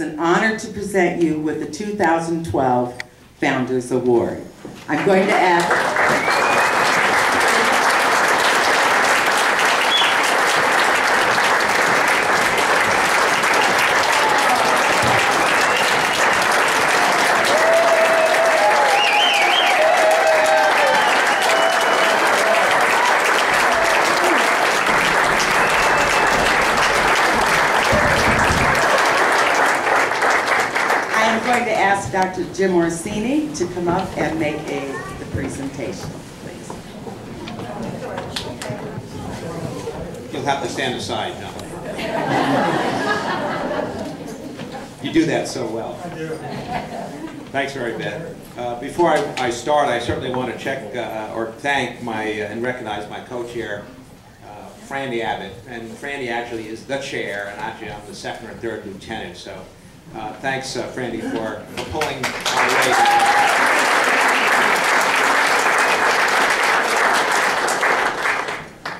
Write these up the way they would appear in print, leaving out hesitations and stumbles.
It's an honor to present you with the 2012 Founders Award. I'm going to ask... Dr. Jim Orsini to come up and make the presentation, please. You'll have to stand aside, John. You do that so well. I do. Thanks, Mary Beth. Before I start, I certainly want to check or thank and recognize my co-chair, Franny Abbott. And Franny actually is the chair, and actually I'm the second or third lieutenant. So. Thanks, Frandy, for pulling our weight.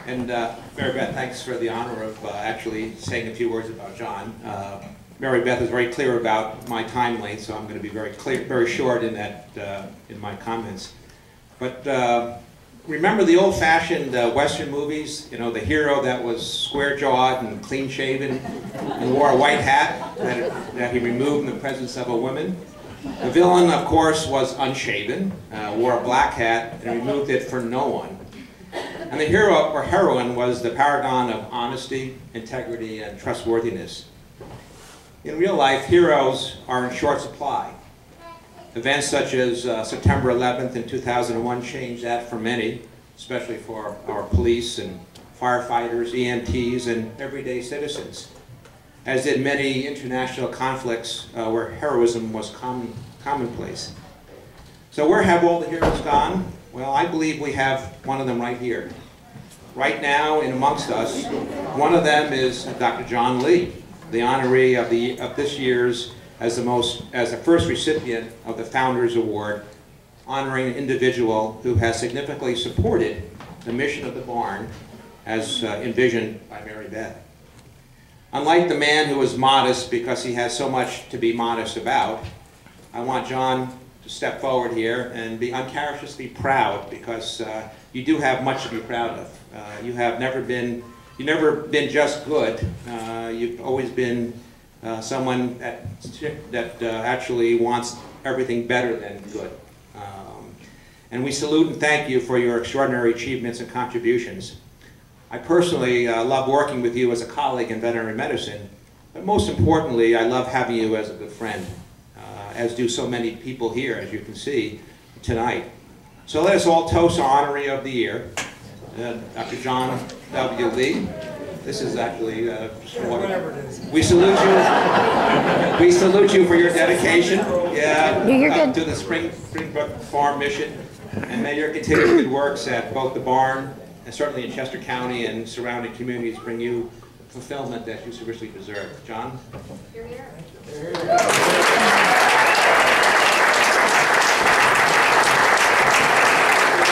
And Mary Beth, thanks for the honor of actually saying a few words about John. Mary Beth is very clear about my time length, so I'm going to be very short in that in my comments. But remember the old-fashioned Western movies? You know, the hero that was square-jawed and clean-shaven and wore a white hat that he removed in the presence of a woman. The villain, of course, was unshaven, wore a black hat, and removed it for no one. And the hero or heroine was the paragon of honesty, integrity, and trustworthiness. In real life, heroes are in short supply. Events such as September 11th in 2001 changed that for many, especially for our police and firefighters, EMTs, and everyday citizens, as did many international conflicts where heroism was commonplace. So where have all the heroes gone? Well, I believe we have one of them right here. Right now, in amongst us, one of them is Dr. John Lee, the honoree of this year's as the first recipient of the Founders Award, honoring an individual who has significantly supported the mission of the barn as envisioned by Mary Beth. Unlike the man who was modest because he has so much to be modest about, I want John to step forward here and be uncharacteristically proud because you do have much to be proud of. You've never been just good. You've always been someone that actually wants everything better than good. And we salute and thank you for your extraordinary achievements and contributions. I personally love working with you as a colleague in veterinary medicine, but most importantly, I love having you as a good friend, as do so many people here, as you can see tonight. So let us all toast our honoree of the year, Dr. John W. Lee. This is actually whatever it is. We salute you. We salute you for your dedication to the Springbrook Farm mission, and may your continued good works at both the barn and certainly in Chester County and surrounding communities bring you fulfillment that you so richly deserve. John? You're here.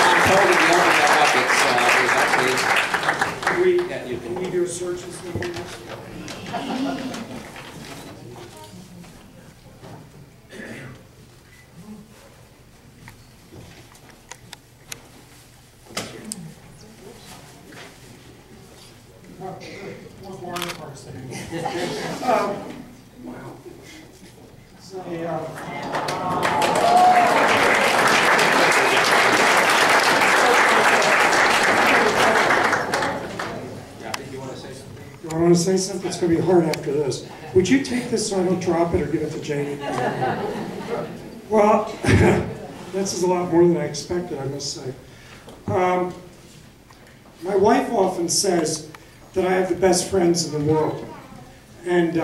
I'm told in the open that there's actually can we do a search and see? Wow. So, I want to say something. It's going to be hard after this. Would you take this so I don't drop it or give it to Janie? Well, this is a lot more than I expected, I must say. My wife often says that I have the best friends in the world. And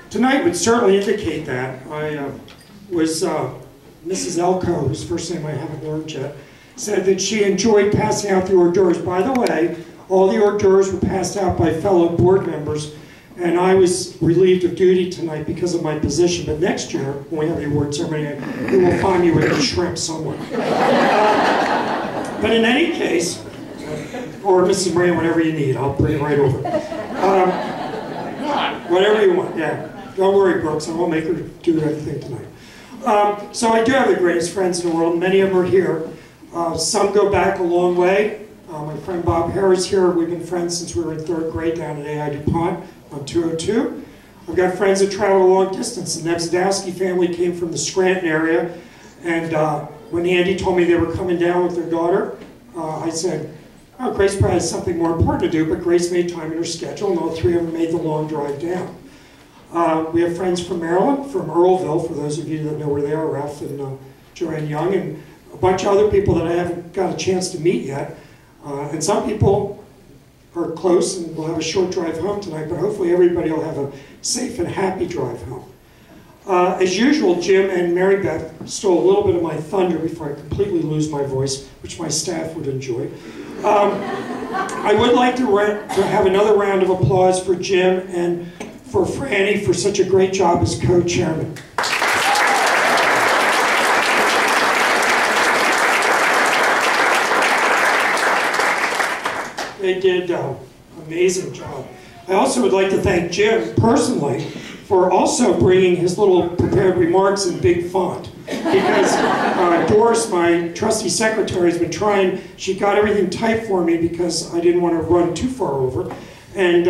tonight would certainly indicate that. Mrs. Elko, whose first name I haven't learned yet, said that she enjoyed passing out the hors d'oeuvres. By the way, all the hors d'oeuvres were passed out by fellow board members, and I was relieved of duty tonight because of my position. But next year, when we have the award ceremony, you will find me with a shrimp somewhere. But in any case, or Mrs. Moran, whatever you need, I'll bring it right over. Whatever you want, yeah. Don't worry, Brooks, I won't make her do anything tonight. So I do have the greatest friends in the world. Many of them are here. Some go back a long way. My friend Bob Harris here. We've been friends since we were in 3rd grade down at AI DuPont on 202. I've got friends that travel a long distance. The Nebzdowski family came from the Scranton area. And when Andy told me they were coming down with their daughter, I said, oh, Grace probably has something more important to do, but Grace made time in her schedule, and all 3 of them made the long drive down. We have friends from Maryland, from Earlville, for those of you that know where they are, Ralph and Joanne Young, and a bunch of other people that I haven't got a chance to meet yet. And some people are close and will have a short drive home tonight, but hopefully everybody will have a safe and happy drive home. As usual, Jim and Mary Beth stole a little bit of my thunder before I completely lose my voice, which my staff would enjoy. I would like to have another round of applause for Jim and for Franny for such a great job as co-chairman. They did an amazing job. I also would like to thank Jim personally for also bringing his little prepared remarks in big font. Because Doris, my trusty secretary, has been trying, she got everything typed for me because I didn't want to run too far over. And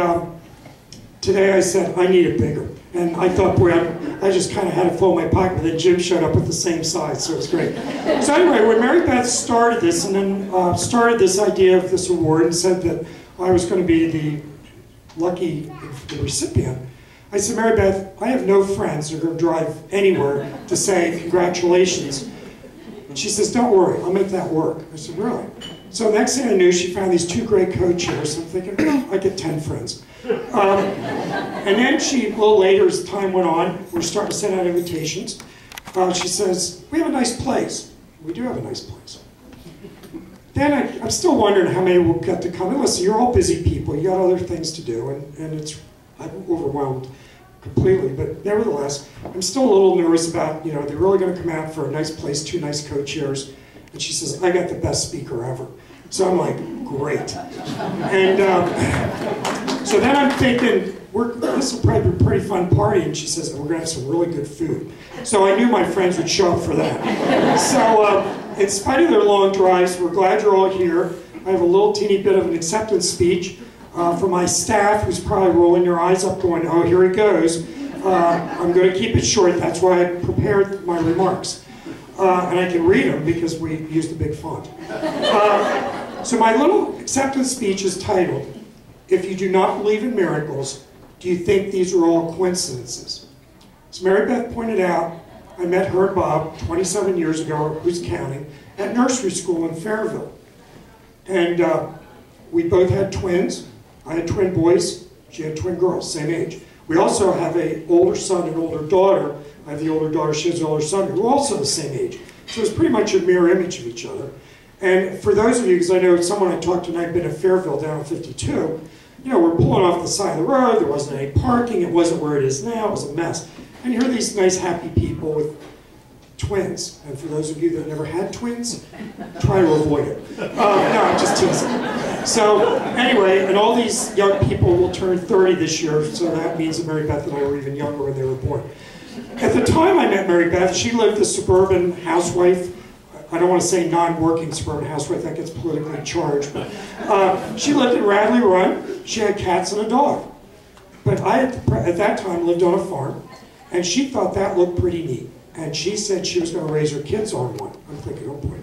today I said, I need it bigger. And I thought, boy, I just kind of had to fill my pocket, but then Jim showed up with the same size, so it was great. So anyway, when Mary Beth started this, and then started this idea of this award and said that I was going to be the lucky recipient, I said, Mary Beth, I have no friends who are going to drive anywhere to say congratulations. And she says, don't worry, I'll make that work. I said, really? So next thing I knew, she found these 2 great co-chairs. I'm thinking, well, I get 10 friends. And then a little later, as time went on, we're starting to send out invitations. She says, we have a nice place. We do have a nice place. Then I'm still wondering how many will get to come. And listen, you're all busy people. You got other things to do, and I'm overwhelmed completely. But nevertheless, I'm still a little nervous about, they're really going to come out for a nice place, 2 nice co-chairs. And she says, I got the best speaker ever. So I'm like, great. And so then I'm thinking, this will probably be a pretty fun party. And she says, we're going to have some really good food. So I knew my friends would show up for that. So in spite of their long drives, we're glad you're all here. I have a little teeny bit of an acceptance speech for my staff, who's probably rolling their eyes up going, oh, here he goes. I'm going to keep it short. That's why I prepared my remarks. And I can read them because we used a big font. So my little acceptance speech is titled, If You Do Not Believe in Miracles, Do You Think These Are All Coincidences? As Mary Beth pointed out, I met her and Bob 27 years ago, who's counting, at nursery school in Fairville. And we both had twins. I had twin boys, she had twin girls, same age. We also have an older son and older daughter. I have the older daughter, she has an older son, who are also the same age. So it's pretty much a mirror image of each other. And for those of you, because I know someone I talked to tonight been at Fairville down on 52, we're pulling off the side of the road, there wasn't any parking, it wasn't where it is now, it was a mess. And here are these nice, happy people with twins. And for those of you that never had twins, try to avoid it. No, I'm just teasing. So anyway, and all these young people will turn 30 this year, so that means that Mary Beth and I were even younger when they were born. At the time I met Mary Beth, she lived a suburban housewife. I don't want to say non-working suburban housewife, that gets politically charged. But she lived in Radley Run. She had cats and a dog. But I, at that time, lived on a farm, and she thought that looked pretty neat. And she said she was going to raise her kids on one. I'm thinking, oh boy.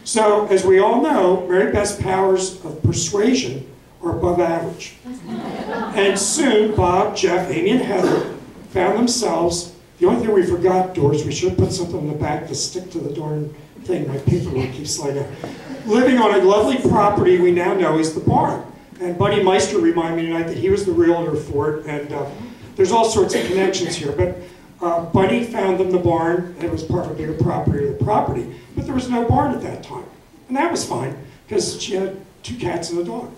So, as we all know, Mary Beth's powers of persuasion are above average. And soon, Bob, Jeff, Amy, and Heather found themselves, the only thing we forgot, Doris, we should have put something in the back to stick to the darn thing, my paperwork keeps sliding out. Living on a lovely property we now know is the barn. And Buddy Meister reminded me tonight that he was the realtor for it, and there's all sorts of connections here. But Buddy found them the barn, and it was part of a bigger property of the property, but there was no barn at that time. And that was fine, because she had 2 cats and a dog.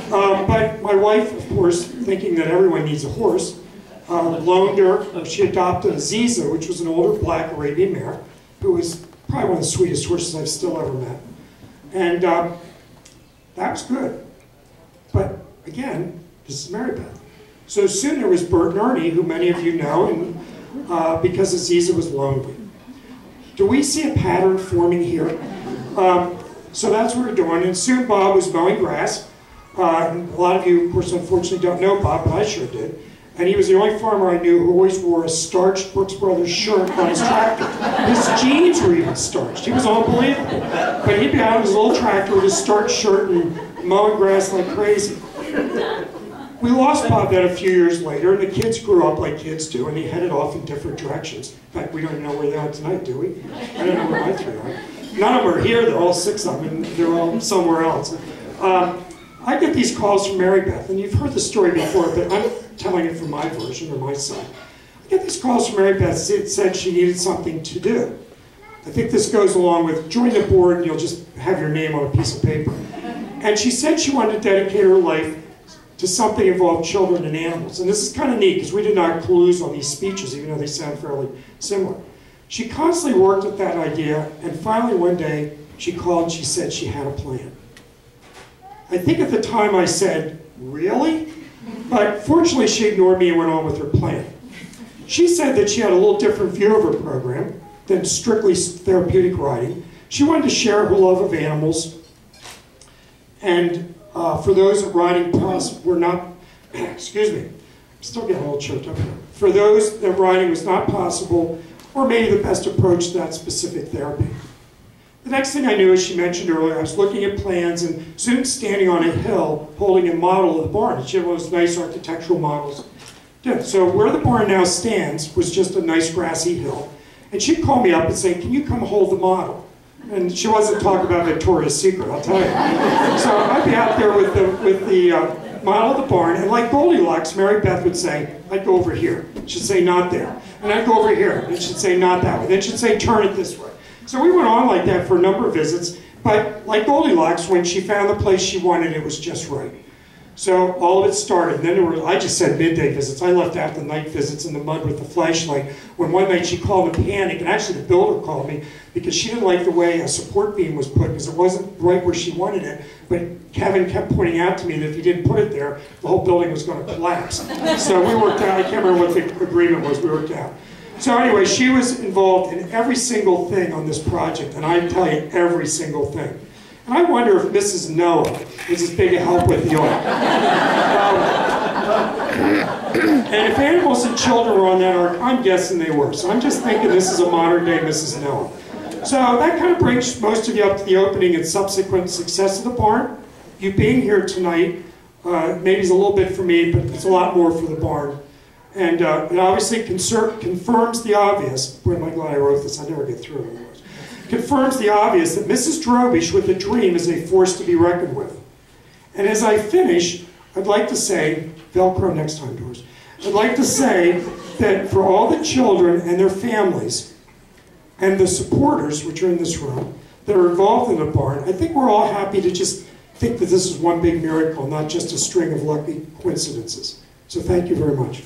But my wife, of course, thinking that everyone needs a horse, loaned her, she adopted Aziza, which was an older black Arabian mare, who was probably one of the sweetest horses I've still ever met. And that was good. But again, this is Mary Beth. So soon there was Bert and Ernie, who many of you know, and because Aziza was lonely. Do we see a pattern forming here? So that's what we're doing, and soon Bob was mowing grass. And a lot of you, of course, unfortunately don't know Bob, but I sure did. And he was the only farmer I knew who always wore a starched Brooks Brothers shirt on his tractor. His jeans were even starched. He was unbelievable. But he'd be out on his little tractor with his starched shirt and mowing grass like crazy. We lost Bob then a few years later, and the kids grew up like kids do, and they headed off in different directions. In fact, we don't even know where they are tonight, do we? I don't know where my three are. None of them are here. They're all six of them, and they're all somewhere else. I get these calls from Mary Beth, and you've heard the story before, but I'm telling it from my version or my side. I get these calls from Mary Beth that said she needed something to do. I think this goes along with join the board and you'll just have your name on a piece of paper. And she said she wanted to dedicate her life to something involving children and animals. And this is kind of neat because we did not clues on these speeches, even though they sound fairly similar. She constantly worked at that idea, and finally one day she called and she said she had a plan. I think at the time I said, really? But fortunately she ignored me and went on with her plan. She said that she had a little different view of her program than strictly therapeutic riding. She wanted to share her love of animals, and for those that riding were not, excuse me, I'm still getting a little choked up here. For those that riding was not possible, or maybe the best approach to that specific therapy. The next thing I knew, as she mentioned earlier, I was looking at plans and soon standing on a hill holding a model of the barn. And she had one of those nice architectural models. Yeah, so where the barn now stands was just a nice grassy hill. And she'd call me up and say, can you come hold the model? And she wasn't talking about Victoria's Secret, I'll tell you. So I'd be out there with the model of the barn, and like Goldilocks, Mary Beth would say, I'd go over here. She'd say, not there. And I'd go over here, and she'd say, not that way. Then she'd say, turn it this way. So we went on like that for a number of visits, but like Goldilocks, when she found the place she wanted, it was just right. So all of it started. Then there were, I just said midday visits. I left out the night visits in the mud with the flashlight. When one night she called in panic, and actually the builder called me because she didn't like the way a support beam was put because it wasn't right where she wanted it. But Kevin kept pointing out to me that if he didn't put it there, the whole building was going to collapse. So we worked out, I can't remember what the agreement was, we worked out. So anyway, she was involved in every single thing on this project, and I tell you, every single thing. And I wonder if Mrs. Noah was as big a help with the ark. And if animals and children were on that ark, I'm guessing they were. So I'm just thinking this is a modern day Mrs. Noah. So that kind of brings most of you up to the opening and subsequent success of the barn. You being here tonight, maybe is a little bit for me, but it's a lot more for the barn. And it obviously confirms the obvious. Boy, am I glad I wrote this. I never get through it otherwise. Confirms the obvious that Mrs. Drobish with a dream is a force to be reckoned with. And as I finish, I'd like to say, Velcro next time, Doris. I'd like to say that for all the children and their families and the supporters, which are in this room, that are involved in the barn, I think we're all happy to just think that this is one big miracle, not just a string of lucky coincidences. So thank you very much.